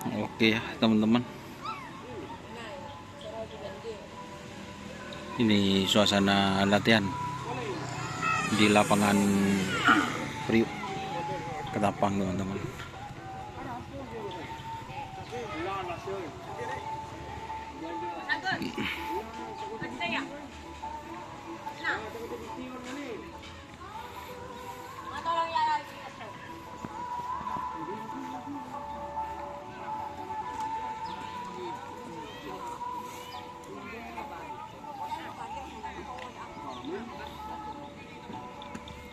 Oke ya teman-teman, ini suasana latihan di lapangan Priuk Ketapang teman-teman.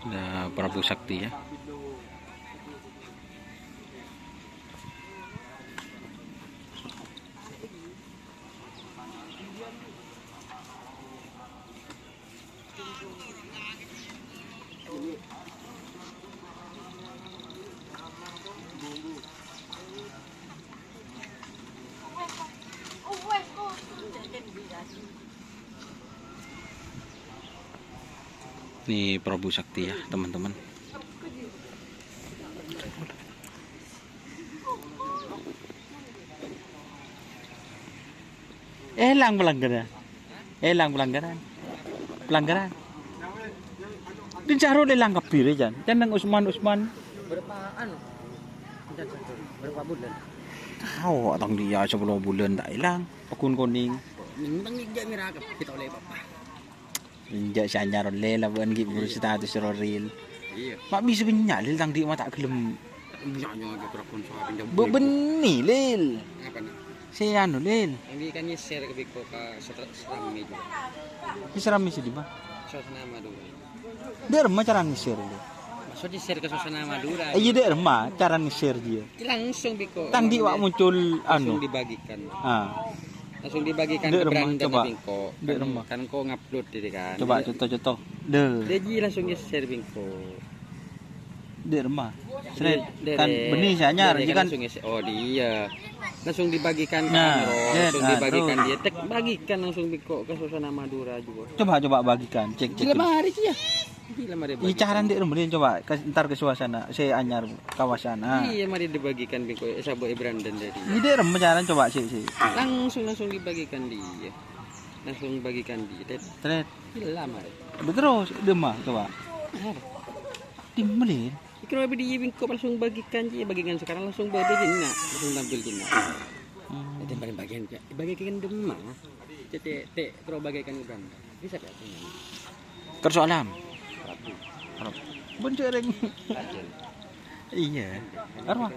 Ada Prabu Sakti ya. Ini Prabu Sakti ya teman-teman. Elang pelanggaran. Pelanggaran. Din caro elang kapir jan. Jan nang Usman. Berapa bulan? Tahu tang dia 10 bulan tak hilang. Akun kuning. Nang nigya mirakap kita oleh bapak. Injak sanyar lela buan gip status roril. Iya. Mak bisa benyal tang di mata gelem. Nyanyo ge telepon soal pinjam. Bebeni lil. Apa nak? Si anu lil. Ini kan share ke Biko ke seram juga. Diseram isi di ba? Suasana Madura. Der mah cara ngisir lil. Maksudnya share ke suasana Madura. Iya der mah cara ngisir dia. Langsung Biko. Tang di wak muncul langsung anu. dibagikan. Ah. Langsung dibagikan Dek ke remah, brand dan coba. Bingko. Dek remah. Kan kau ngupload jadi kan. Coba contoh. Deh. Deji langsung share Bingko. Der mah. Kan benih sanyar kan. Oh dia langsung dibagikan ke Nah, langsung dibagikan terus. dia tek bagikan langsung Biko ke suasana Madura juga. Coba bagikan, cek. Gila mari sih ya. Gila mari. Ini cara ndik rumah coba ntar ke suasana saya anyar kawasan. Iya mari dibagikan Biko sabo Brandon dari. Ini dia rumah cara coba sih. Langsung dibagikan dia. Langsung bagikan dia. Tret. Gila mari. Terus demah coba. Timbelin. Kalau dia Bingko langsung bagikan sekarang langsung bagikan langsung tampil jina. Itu paling bagikan demah. Jadi kalau bagikan Brandon. Bisa tak? Kerso alam. Bencereng. Iya. Arwah.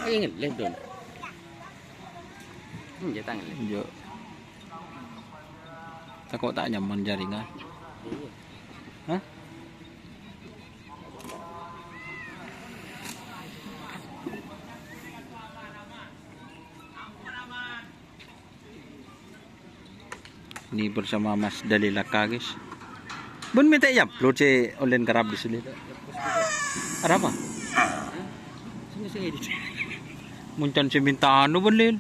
Ingat lihat dong. Dia tangan. Yo. Takut tak nyaman jaringan. Hah? Ini bersama Mas Dalilaka guys. Bun minta ya upload si online kerap di sini. Ada apa? Muncan si minta anu belin.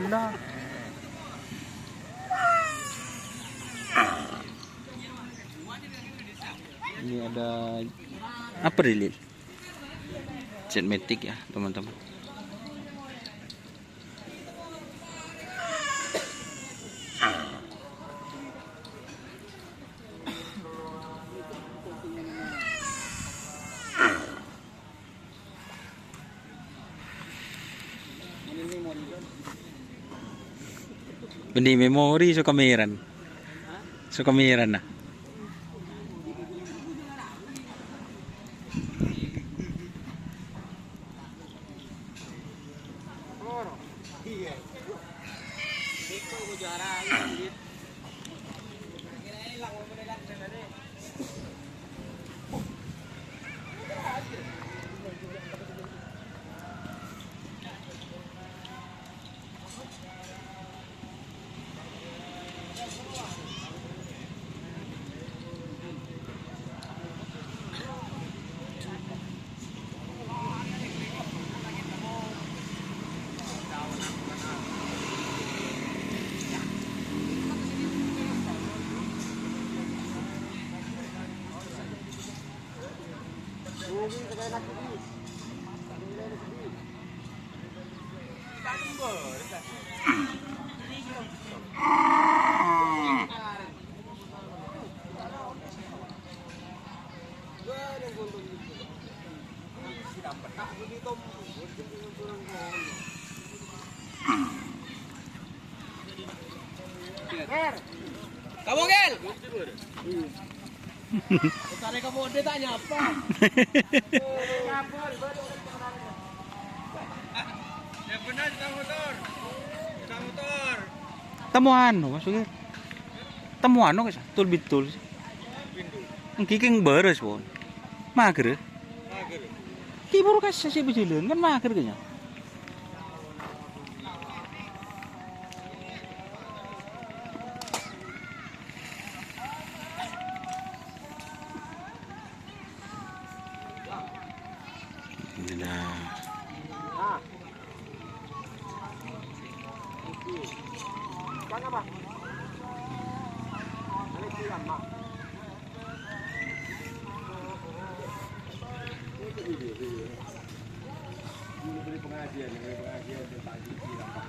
Lah. Ini ada apa Lil? Jet Matic ya teman-teman. Benih memori so kameran na. Kamu Gel? Tadi kamu dia tanya apa? Ya benar kita motor. Kita motor. Temuan maksudnya. Temuan no guys, tul bitul. Ang kiking beres pon. Mager. Mager. Kibur kasih si bejilun kan mager kayaknya. Nah. Kan apa? Ini siang, Mak. Ini beri pengajian tentang gizi apa?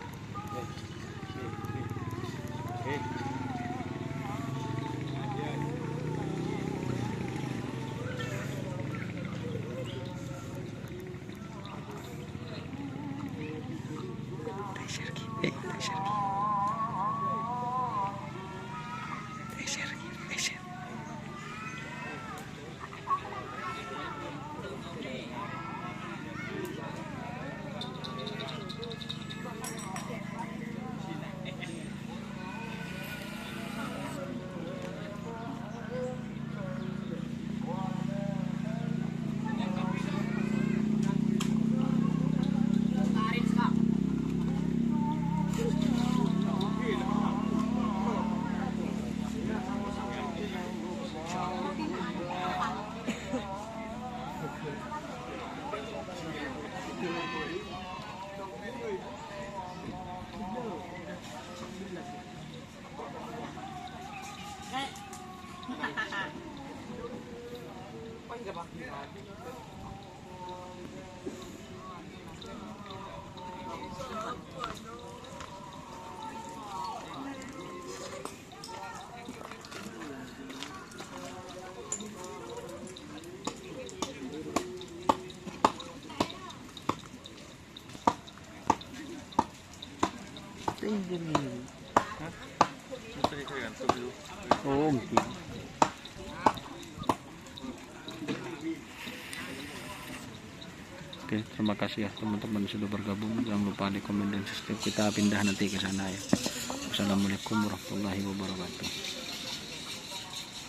Oh, gitu. Oke, terima kasih ya teman-teman sudah bergabung. Jangan lupa di komen dan subscribe. Kita pindah nanti ke sana ya. Wassalamualaikum warahmatullahi wabarakatuh.